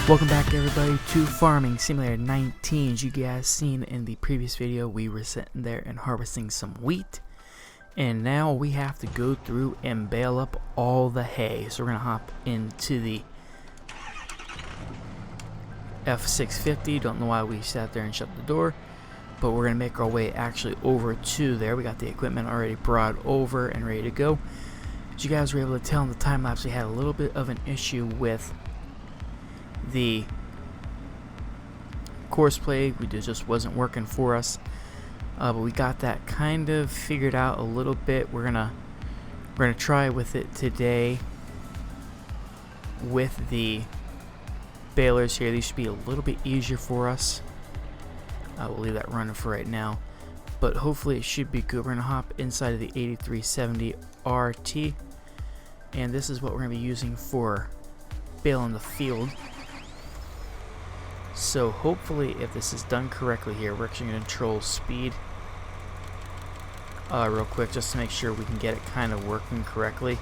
Welcome back everybody to Farming Simulator 19. As you guys seen in the previous video, we were sitting there and harvesting some wheat, and now we have to go through and bale up all the hay. So we're gonna hop into the F650. Don't know why we sat there and shut the door, but we're gonna make our way actually over to there. We got the equipment already brought over and ready to go. As you guys were able to tell in the time lapse, we had a little bit of an issue with the course play. It just wasn't working for us, but we got that kind of figured out a little bit. We're gonna try with it today with the balers here. These should be a little bit easier for us. We'll leave that running for right now, but hopefully it should be good. We're gonna hop inside of the 8370 RT, and this is what we're gonna be using for baling the field. So hopefully, if this is done correctly here, we're actually going to control speed real quick just to make sure we can get it kind of working correctly.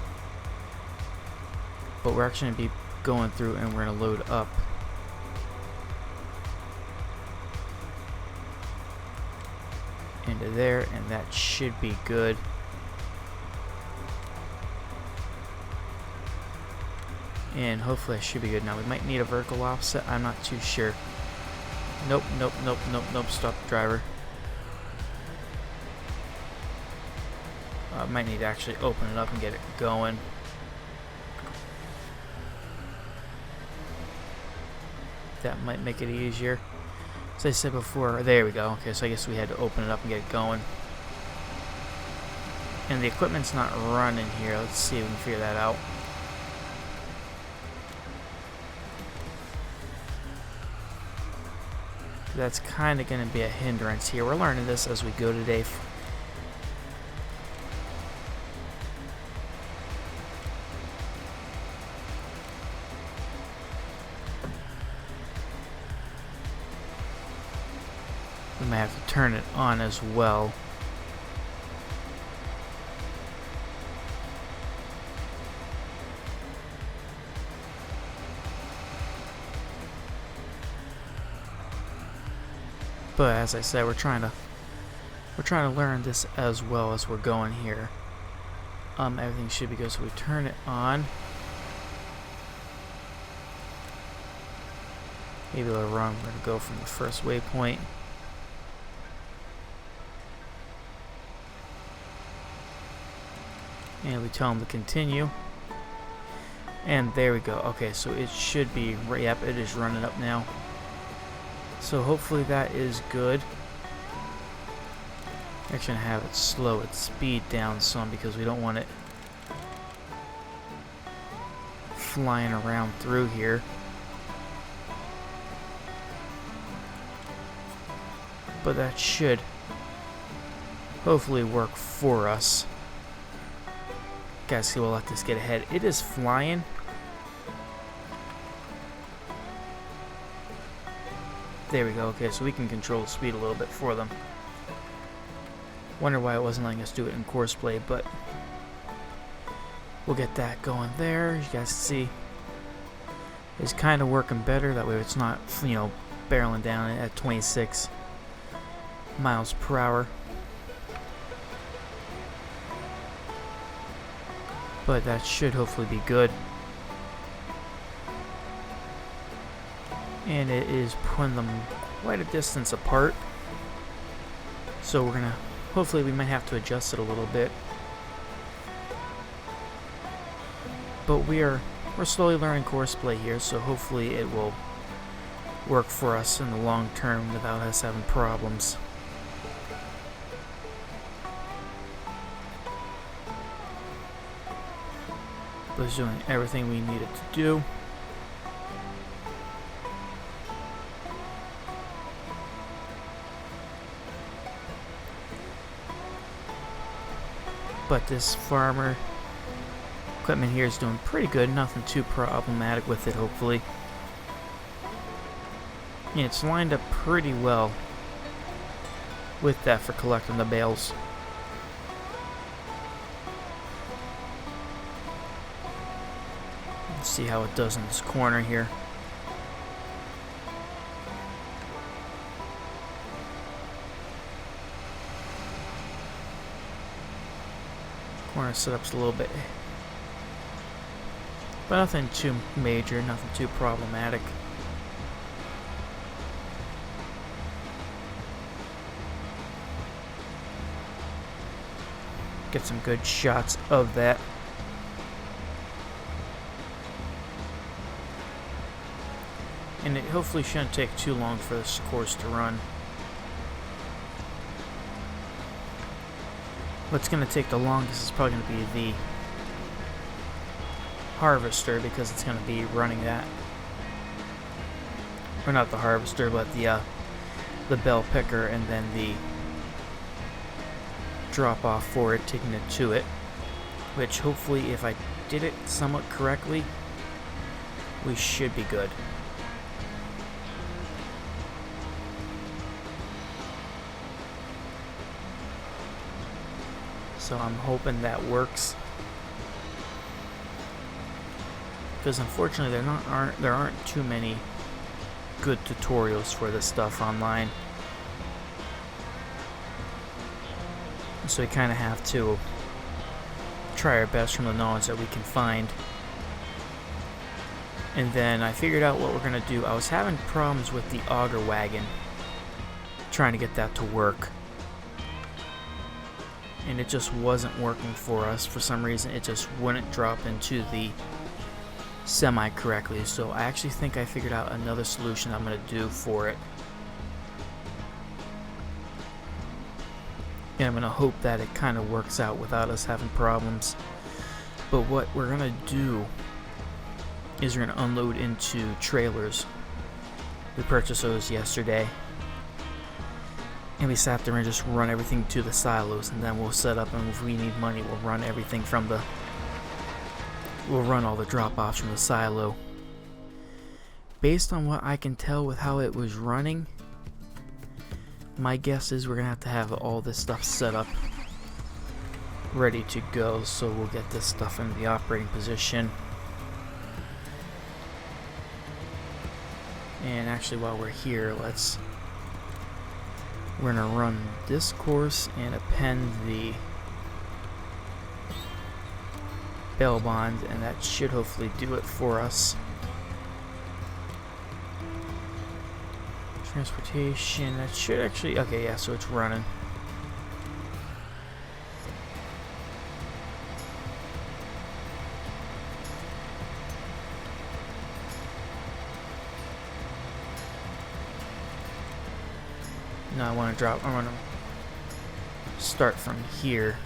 But we're actually going to be going through and we're going to load up into there, and that should be good. And hopefully it should be good. Now we might need a vertical offset, I'm not too sure. Nope, stop the driver. Might need to actually open it up and get it going. That might make it easier. As I said before, there we go. Okay, so I guess we had to open it up and get it going. And the equipment's not running here. Let's see if we can figure that out. That's kind of going to be a hindrance here. We're learning this as we go today. We might have to turn it on as well. But as I said, we're trying to learn this as well as we're going here. Everything should be good, so we turn it on. Maybe a little wrong. We're gonna go from the first waypoint. And we tell them to continue. And there we go. Okay, so it should be, yep, it is running up now. So hopefully that is good. Actually, gonna have it slow its speed down some because we don't want it flying around through here. But that should hopefully work for us. Guys, see, we'll let this get ahead. It is flying. There we go. Okay, so we can control the speed a little bit for them. Wonder why it wasn't letting us do it in course play, but we'll get that going there. You guys see it's kind of working better. That way it's not, you know, barreling down at 26 miles per hour. But that should hopefully be good. And it is putting them quite a distance apart, so we're gonna, hopefully we might have to adjust it a little bit, but we're slowly learning course play here, so hopefully it will work for us in the long term without us having problems. But it's doing everything we need it to do. But this farmer equipment here is doing pretty good. Nothing too problematic with it, hopefully. Yeah, it's lined up pretty well with that for collecting the bales. Let's see how it does in this corner here. Corner setup's a little bit, but nothing too major, nothing too problematic. Get some good shots of that. And it hopefully shouldn't take too long for this course to run. What's going to take the longest is probably going to be the harvester, because it's going to be running that. Or not the harvester, but the bell picker, and then the drop off for it, taking it to it. Which hopefully, if I did it somewhat correctly, we should be good. So I'm hoping that works, because unfortunately there aren't too many good tutorials for this stuff online. So we kind of have to try our best from the knowledge that we can find. And then I figured out what we're going to do. I was having problems with the auger wagon, trying to get that to work. And it just wasn't working for us. For some reason, it just wouldn't drop into the semi correctly. So I actually think I figured out another solution I'm going to do for it. And I'm going to hope that it kind of works out without us having problems. But what we're going to do is we're going to unload into trailers. We purchased those yesterday. And we sat there and just run everything to the silos, and then we'll set up, and if we need money, we'll run everything from the... We'll run all the drop-offs from the silo. Based on what I can tell with how it was running, my guess is we're going to have all this stuff set up, ready to go, so we'll get this stuff in the operating position. And actually, while we're here, we're going to run this course and append the bail bond, and that should hopefully do it for us. Transportation, that should actually, okay, yeah, so it's running. Now I want to I want to start from here.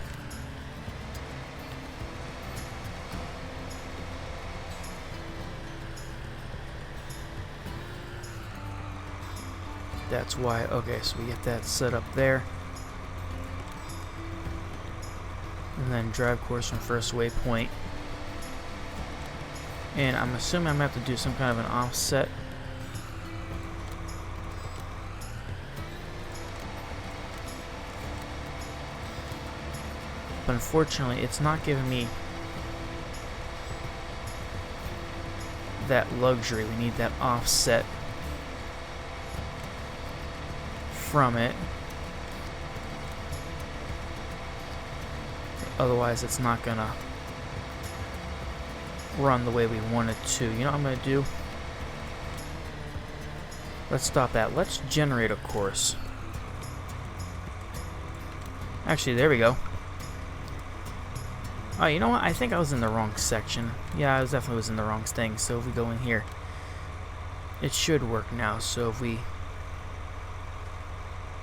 That's why, okay, so we get that set up there. And then drive course from first waypoint. And I'm assuming I'm going to have to do some kind of an offset. But unfortunately, it's not giving me that luxury. We need that offset from it. Otherwise, it's not gonna run the way we want it to. You know what I'm gonna do? Let's stop that. Let's generate a course. Actually, there we go. Oh, you know what? I think I was in the wrong section. Yeah, I definitely was in the wrong thing. So if we go in here, it should work now. So if we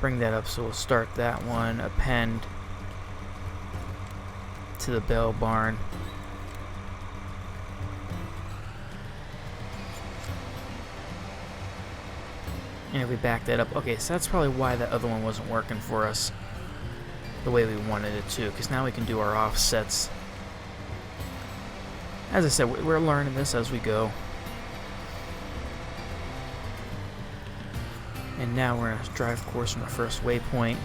bring that up, so we'll start that one, append to the bell barn. And if we back that up, okay, so that's probably why that other one wasn't working for us the way we wanted it to, because now we can do our offsets. As I said, we're learning this as we go. And now we're going to drive course from the first waypoint.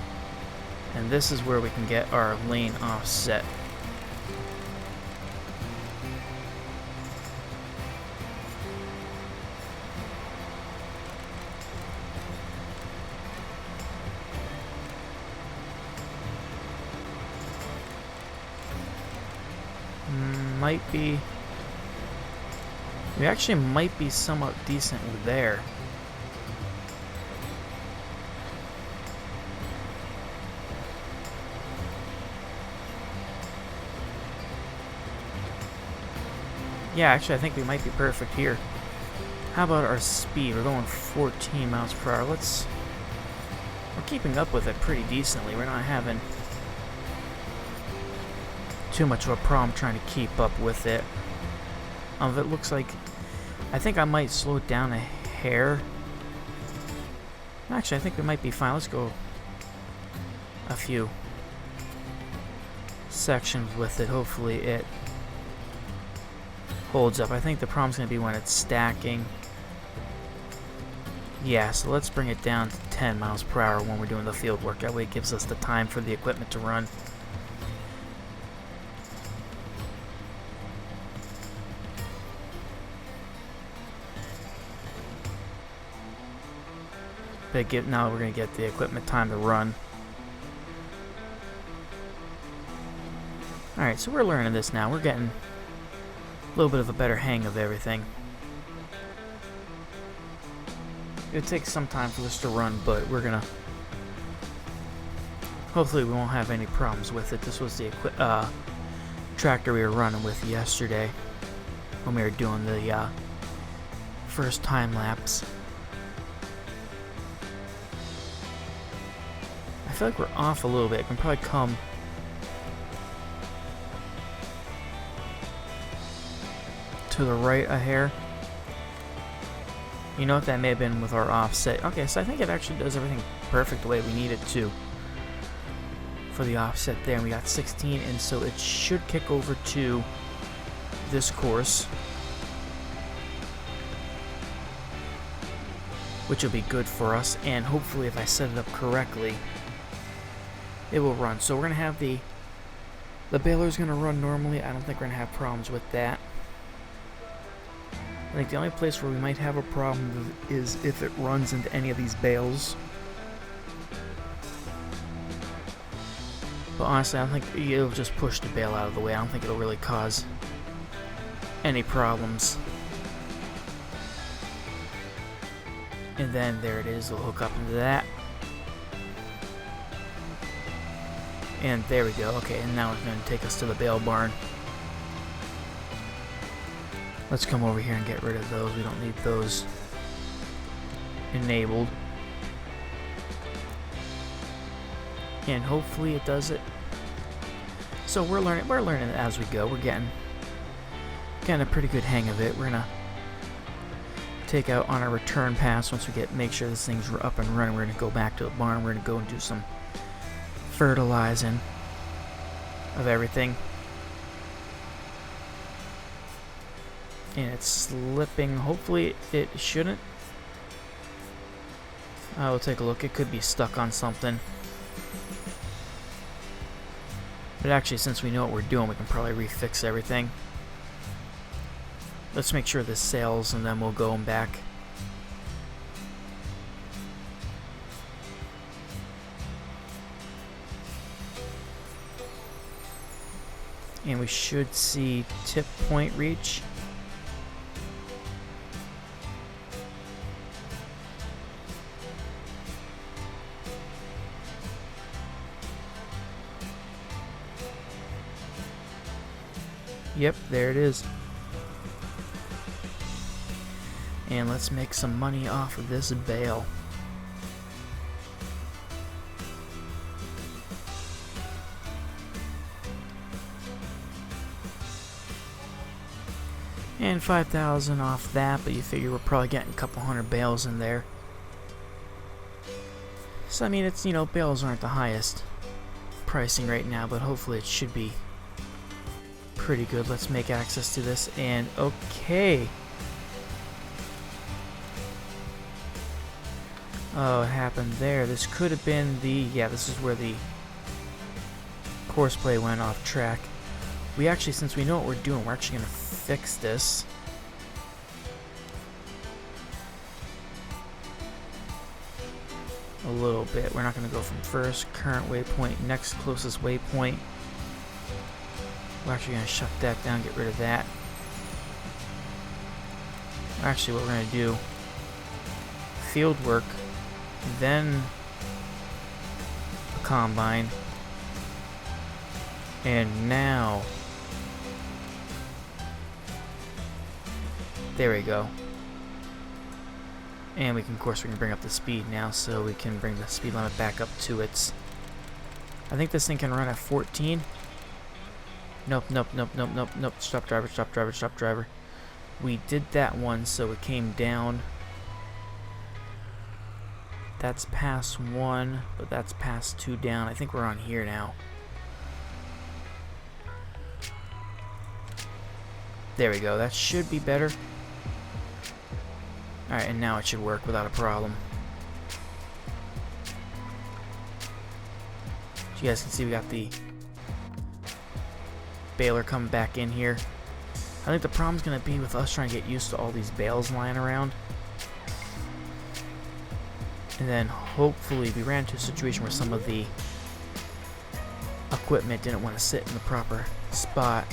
And this is where we can get our lane offset. Might be... We actually might be somewhat decent there. Yeah, actually I think we might be perfect here. How about our speed? We're going 14 miles per hour. We're keeping up with it pretty decently. We're not having too much of a problem trying to keep up with it. It looks like I think I might slow it down a hair. Actually, I think we might be fine. Let's go a few sections with it. Hopefully it holds up. I think the problem's going to be when it's stacking. Yeah, so let's bring it down to 10 miles per hour when we're doing the field work. That way it gives us the time for the equipment to run. But now we're going to get the equipment time to run. Alright, so we're learning this now. We're getting a little bit of a better hang of everything. It takes some time for this to run, but we're gonna... Hopefully we won't have any problems with it. This was the tractor we were running with yesterday when we were doing the first time lapse. I feel like we're off a little bit. It can probably come to the right a hair. You know what, that may have been with our offset. Okay, so I think it actually does everything perfect the way we need it to for the offset there. And we got 16, and so it should kick over to this course, which will be good for us. And hopefully, if I set it up correctly, it will run. So we're gonna have the baler's gonna run normally. I don't think we're gonna have problems with that. I think the only place where we might have a problem is if it runs into any of these bales. But honestly, I don't think it'll just push the bale out of the way. I don't think it'll really cause any problems. And then there it is. It'll hook up into that. And there we go. Okay, and now it's going to take us to the bale barn. Let's come over here and get rid of those. We don't need those enabled. And hopefully it does it. So we're learning as we go. We're getting a pretty good hang of it. We're gonna take out on our return pass once we make sure this thing's up and running. We're gonna go back to the barn. We're gonna go and do some fertilizing of everything. And it's slipping. Hopefully it shouldn't. I will take a look. It could be stuck on something. But actually, since we know what we're doing, we can probably refix everything. Let's make sure this sails, and then we'll go back. And we should see tip point reach. Yep, there it is. And let's make some money off of this bale. And 5,000 off that, but you figure we're probably getting a couple hundred bales in there. So I mean, it's, you know, bales aren't the highest pricing right now, but hopefully it should be pretty good. Let's make access to this, and okay. Oh, it happened there. This could have been the, yeah, this is where the course play went off track. We actually, since we know what we're doing, we're actually going to fix this. A little bit. We're not going to go from first, current waypoint, next closest waypoint. We're actually going to shut that down, get rid of that. Actually, what we're going to do, field work, then a combine, and now, there we go. And we can, of course, we can bring up the speed now, so we can bring the speed limit back up to its, I think this thing can run at 14. Nope, nope, nope, nope, nope, nope. Stop driver, stop driver, stop driver. We did that one, so it came down. That's past 1, but that's past 2 down. I think we're on here now. There we go. That should be better. Alright, and now it should work without a problem. As you guys can see, we got the baler coming back in here. I think the problem's going to be with us trying to get used to all these bales lying around. And then hopefully we ran into a situation where some of the equipment didn't want to sit in the proper spot.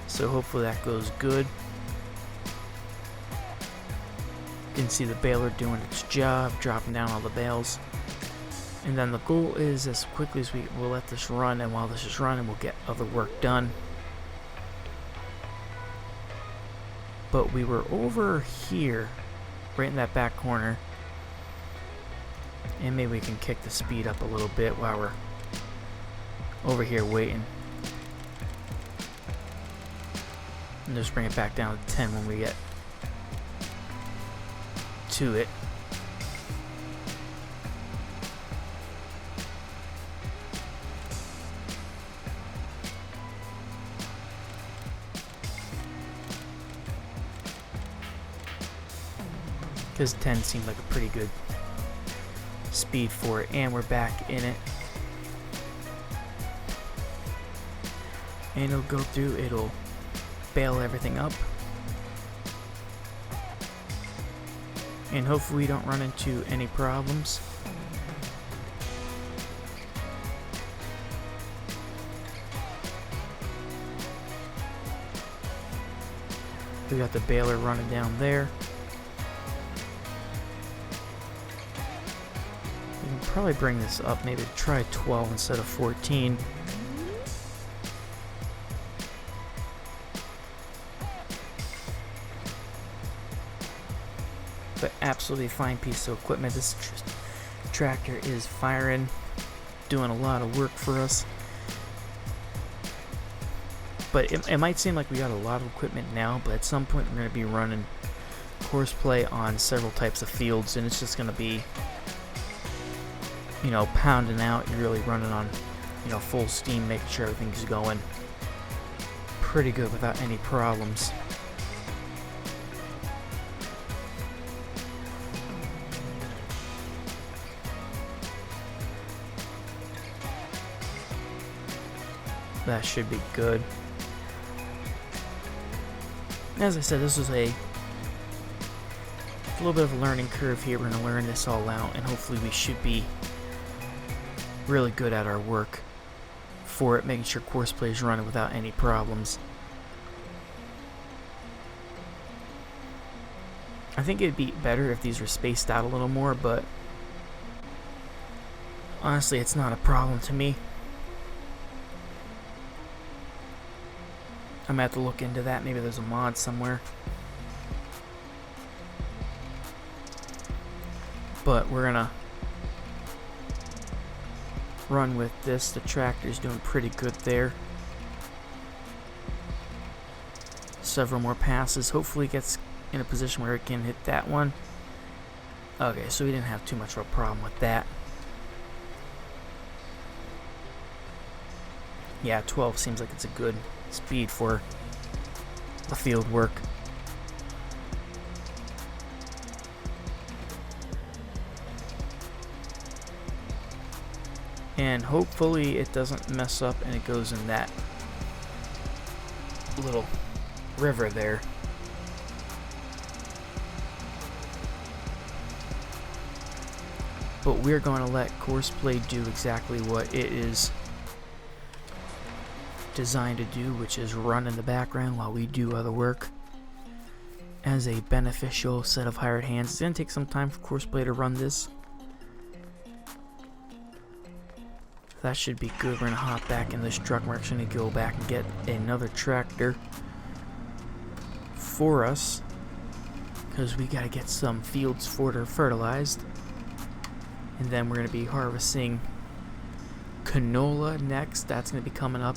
So hopefully that goes good. You can see the baler doing its job, dropping down all the bales. And then the goal is, as quickly as we'll let this run, and while this is running, we'll get other work done. But we were over here, right in that back corner, and maybe we can kick the speed up a little bit while we're over here waiting. And just bring it back down to 10 when we get to it. Because 10 seemed like a pretty good speed for it, and we're back in it. And it'll go through, it'll bale everything up. And hopefully we don't run into any problems. We got the baler running down there. We can probably bring this up, maybe try 12 instead of 14. But absolutely fine piece of equipment. This tractor is firing, doing a lot of work for us. But it might seem like we got a lot of equipment now, but at some point we're going to be running horseplay on several types of fields, and it's just going to be, you know, pounding out. You're really running on, you know, full steam, making sure everything's going pretty good without any problems. That should be good. As I said, this was a little bit of a learning curve here. We're going to learn this all out, and hopefully we should be really good at our work for it, making sure horseplay is running without any problems. I think it'd be better if these were spaced out a little more, but honestly, it's not a problem to me. I'm going to have to look into that. Maybe there's a mod somewhere. But we're going to run with this. The tractor's doing pretty good there. Several more passes. Hopefully it gets in a position where it can hit that one. Okay, so we didn't have too much of a problem with that. Yeah, 12 seems like it's a good speed for the field work. And hopefully it doesn't mess up and it goes in that little river there. but we're going to let Courseplay do exactly what it is designed to do, which is run in the background while we do other work. As a beneficial set of hired hands, it's going to take some time for Courseplay to run this. That should be good. We're going to hop back in this truck. We're actually going to go back and get another tractor for us, because we got to get some fields fertilized. And then we're going to be harvesting canola next. That's going to be coming up.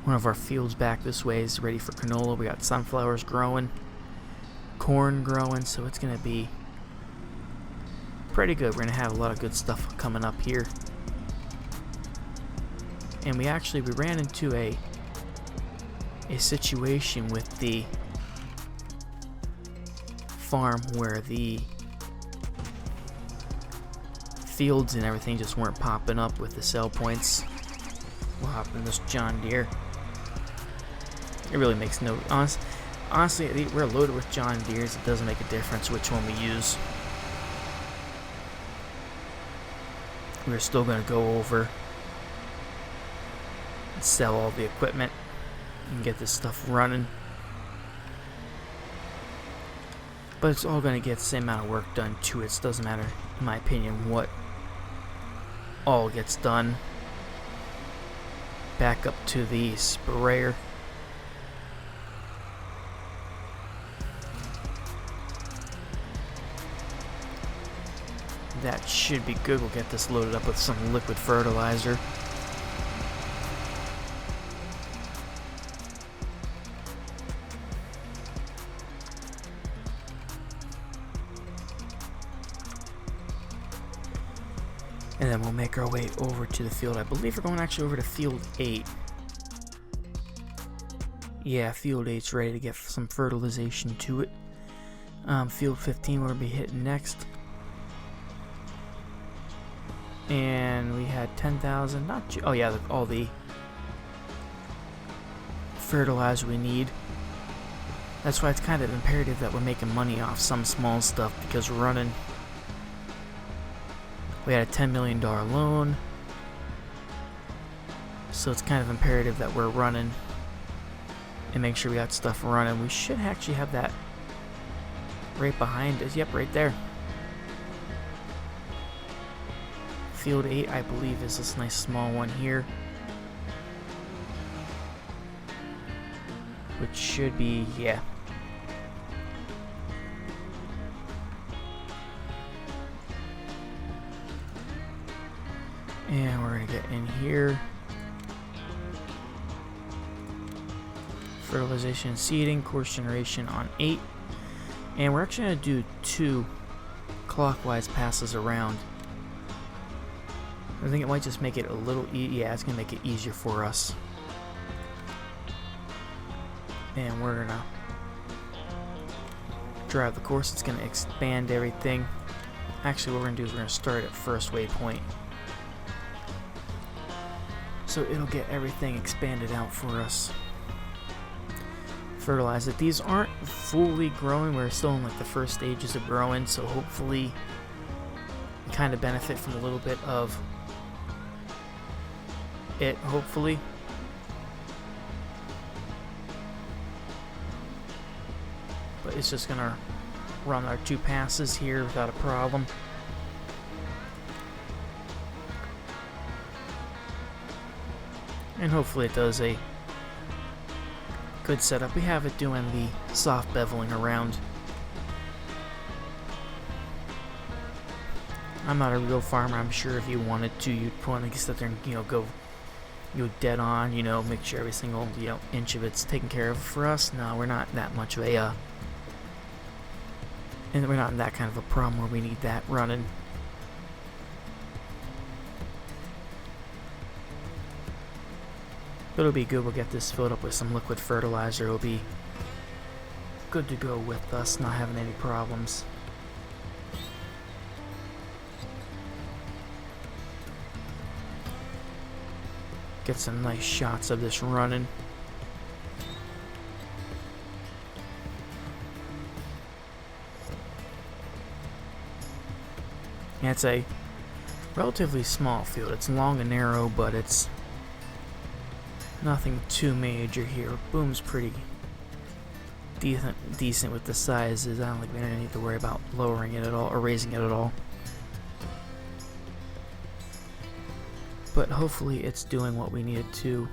One of our fields back this way is ready for canola. We got sunflowers growing, corn growing, so it's going to be pretty good. We're going to have a lot of good stuff coming up here. And we ran into a situation with the farm where the fields and everything just weren't popping up with the sell points. We'll hop in this John Deere. It really makes no honestly, we're loaded with John Deeres. It doesn't make a difference which one we use. We're still going to go over and sell all the equipment and get this stuff running. But it's all going to get the same amount of work done to it. It doesn't matter, in my opinion, what all gets done. Back up to the sprayer. That should be good. We'll get this loaded up with some liquid fertilizer. And then we'll make our way over to the field. I believe we're going actually over to field 8. Yeah, field 8's ready to get some fertilization to it. Field 15 we're going to be hitting next. And we had 10,000, oh yeah, all the fertilizer we need. That's why it's kind of imperative that we're making money off some small stuff, because we're running. We had a $10 million loan, so it's kind of imperative that we're running and make sure we got stuff running. We should actually have that right behind us. Yep, right there. Field 8, I believe, is this nice small one here, which should be, yeah. And we're going to get in here. Fertilization and seeding, course generation on 8. And we're actually going to do 2 clockwise passes around. I think it might just make it a little yeah, it's going to make it easier for us. And we're going to drive the course. It's going to expand everything. Actually, what we're going to do is we're going to start at first waypoint. So it'll get everything expanded out for us. Fertilize it. These aren't fully growing. We're still in like the first stages of growing, so hopefully we kind of benefit from a little bit of it, hopefully. But it's just gonna run our 2 passes here without a problem. And hopefully it does a good setup. We have it doing the soft beveling around. I'm not a real farmer. I'm sure if you wanted to, you'd want to sit there and, go dead on, make sure every single, inch of it's taken care of. For us, no, we're not that much of a, and we're not in that kind of a problem where we need that running. But it'll be good. We'll get this filled up with some liquid fertilizer. It'll be good to go with us not having any problems. Get some nice shots of this running. And it's a relatively small field. It's long and narrow, but it's nothing too major here. Boom's pretty decent with the sizes. I don't think we need to worry about lowering it at all or raising it at all. But hopefully it's doing what we need it to.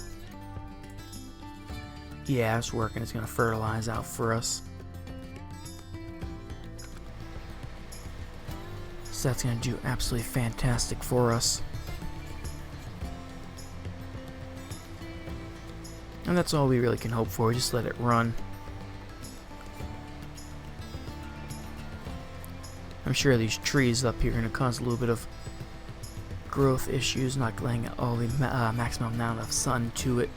Yeah, it's working. It's going to fertilize out for us. So that's going to do absolutely fantastic for us. And that's all we really can hope for. Just let it run. I'm sure these trees up here are going to cause a little bit of growth issues, not letting all the maximum amount of sun to it.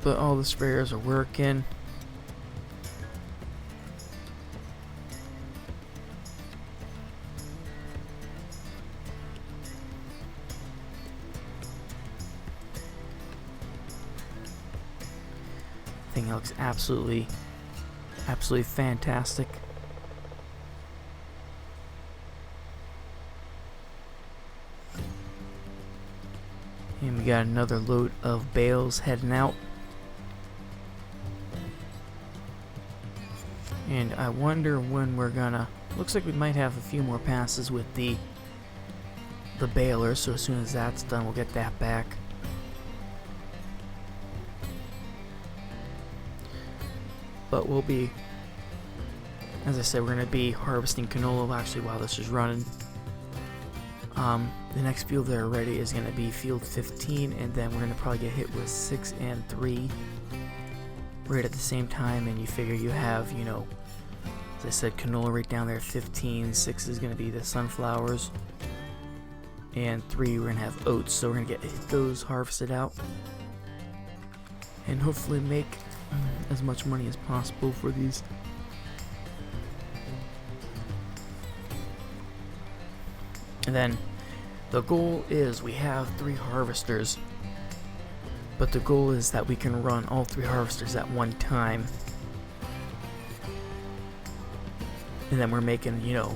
But all the sprayers are working. Thing looks absolutely fantastic. And we got another load of bales heading out. And I wonder when we're gonna... Looks like we might have a few more passes with the baler, so as soon as that's done, we'll get that back. But we'll be, as I said, we're gonna be harvesting canola actually while this is running. The next field that are ready is gonna be field 15, and then we're gonna probably get hit with 6 and 3 right at the same time. And you figure you have, you know, as I said, canola right down there, 15. 6 is gonna be the sunflowers, and 3 we're gonna have oats. So we're gonna get those harvested out, and hopefully make as much money as possible for these. And then the goal is we have 3 harvesters, but the goal is that we can run all 3 harvesters at one time, and then we're making you know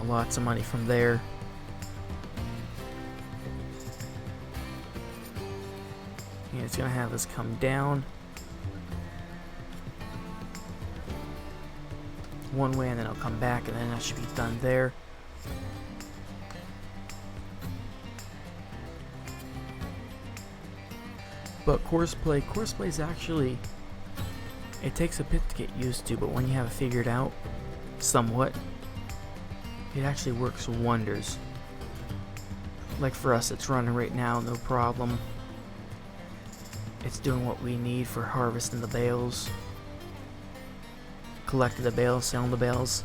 lots of money from there. And it's gonna have us come down one way, and then I'll come back, and then that should be done there. But course play is actually, it takes a bit to get used to, but when you have it figured out somewhat, it actually works wonders. Like for us, it's running right now, no problem. It's doing what we need for harvesting the bales, collecting the bales, selling the bales.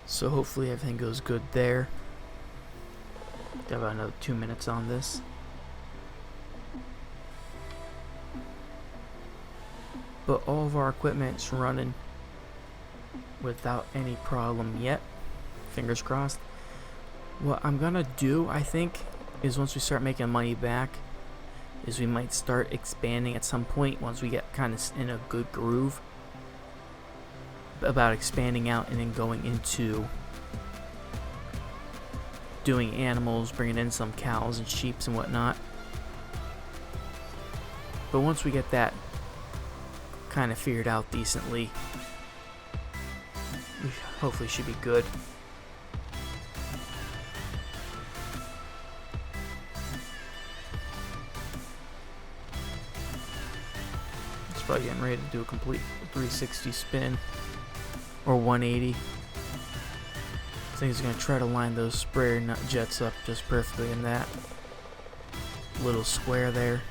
So hopefully everything goes good there. Got about another 2 minutes on this. But all of our equipment's running without any problem yet. Fingers crossed. What I'm gonna do, I think, is once we start making money back, is we might start expanding at some point once we get kind of in a good groove about expanding out and then going into doing animals, bringing in some cows and sheep and whatnot. But once we get that kind of figured out decently, we hopefully should be good. It's probably getting ready to do a complete 360 spin. Or 180. I think he's going to try to line those sprayer nut jets up just perfectly in that little square there.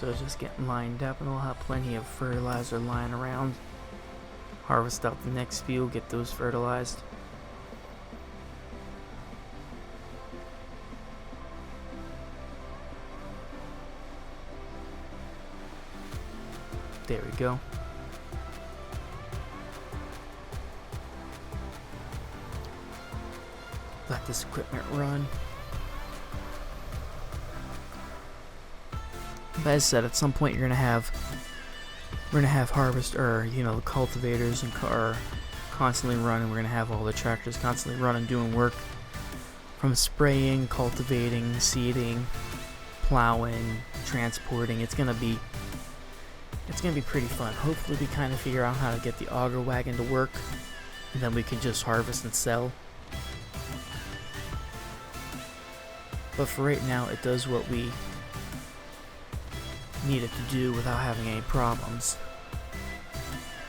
So just getting lined up, and we'll have plenty of fertilizer lying around. Harvest out the next few, get those fertilized. There we go. Let this equipment run. But as I said, at some point we're gonna have harvest, or the cultivators and are constantly running. We're gonna have all the tractors constantly running, doing work from spraying, cultivating, seeding, plowing, transporting. It's gonna be pretty fun. Hopefully we kind of figure out how to get the auger wagon to work, and then we can just harvest and sell. But for right now, it does what we need it to do without having any problems,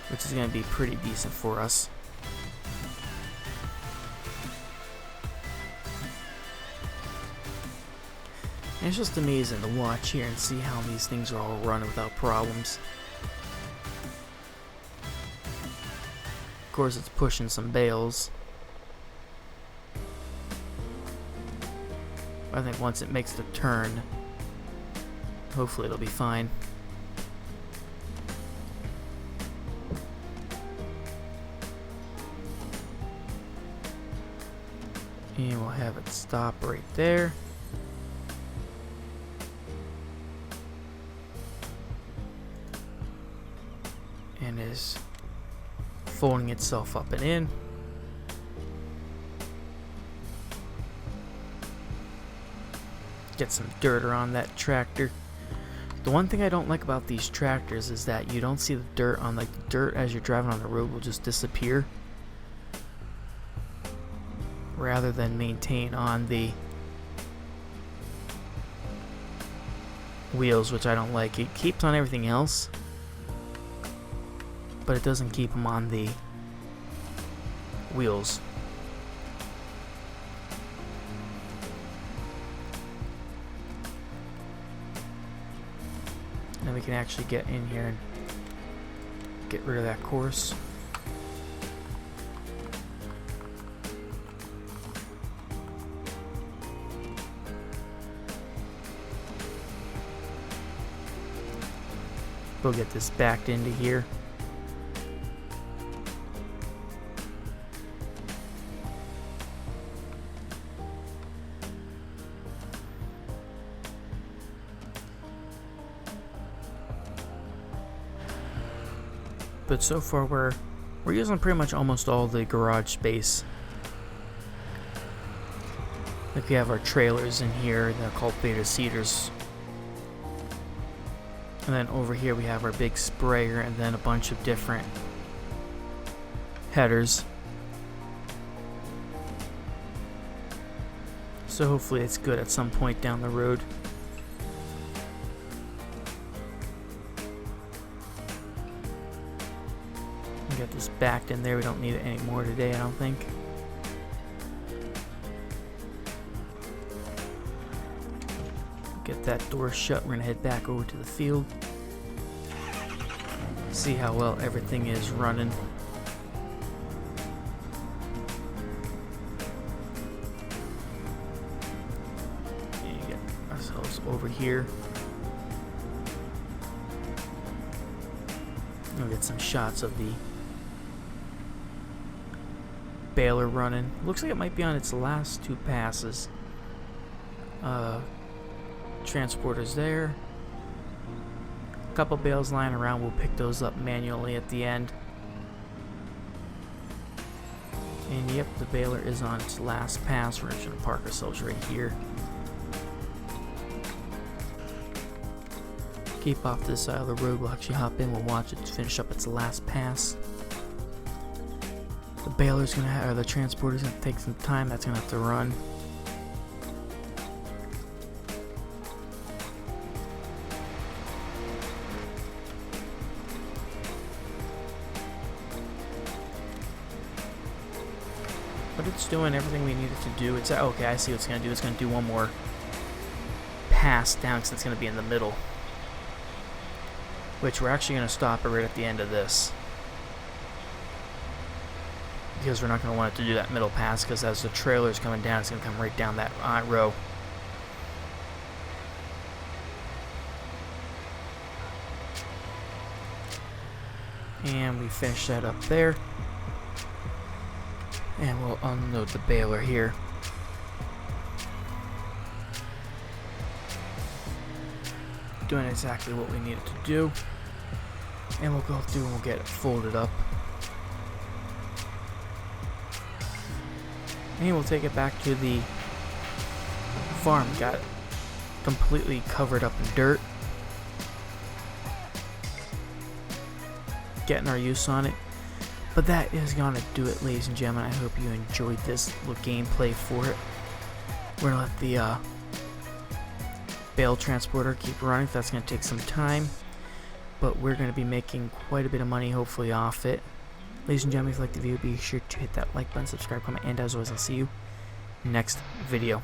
which is going to be pretty decent for us. And it's just amazing to watch here and see how these things are all running without problems. Of course, it's pushing some bales. I think once it makes the turn, hopefully it'll be fine. And we'll have it stop right there. And is folding itself up and in. Get some dirt around that tractor. The one thing I don't like about these tractors is that you don't see the dirt on, like, the dirt as you're driving on the road will just disappear, rather than maintain on the wheels, which I don't like. It keeps on everything else, but it doesn't keep them on the wheels. Then we can actually get in here and get rid of that course. We'll get this backed into here. But so far we're using pretty much almost all the garage space. Like, we have our trailers in here, the cultivator seeders. And then over here we have our big sprayer, and then a bunch of different headers. So hopefully it's good at some point down the road. Get this backed in there. We don't need it anymore today, I don't think. Get that door shut. We're gonna head back over to the field. See how well everything is running. And get ourselves over here. We'll get some shots of the baler running. Looks like it might be on its last two passes. Transporters there. A couple bales lying around. We'll pick those up manually at the end. And yep, the baler is on its last pass. We're just going to park ourselves right here. Keep off this side of the road. We'll actually hop in. We'll watch it finish up its last pass. The baler's gonna have, or the transporter's gonna take some time. That's gonna have to run. But it's doing everything we need it to do. It's okay. I see what it's gonna do. It's gonna do one more pass down because it's gonna be in the middle. which we're actually going to stop it right at the end of this, because we're not going to want it to do that middle pass, because as the trailer is coming down, it's going to come right down that row. And we finish that up there, and we'll unload the baler here. Doing exactly what we need it to do, and we'll go through and we'll get it folded up, and we'll take it back to the farm. Got it completely covered up in dirt, getting our use on it. But that is gonna do it, ladies and gentlemen. I hope you enjoyed this little gameplay for it. We're gonna let the bale transporter keep running. That's going to take some time, but we're going to be making quite a bit of money hopefully off it. Ladies and gentlemen, if you like the video, be sure to hit that like button, subscribe, comment, and as always, I'll see you next video.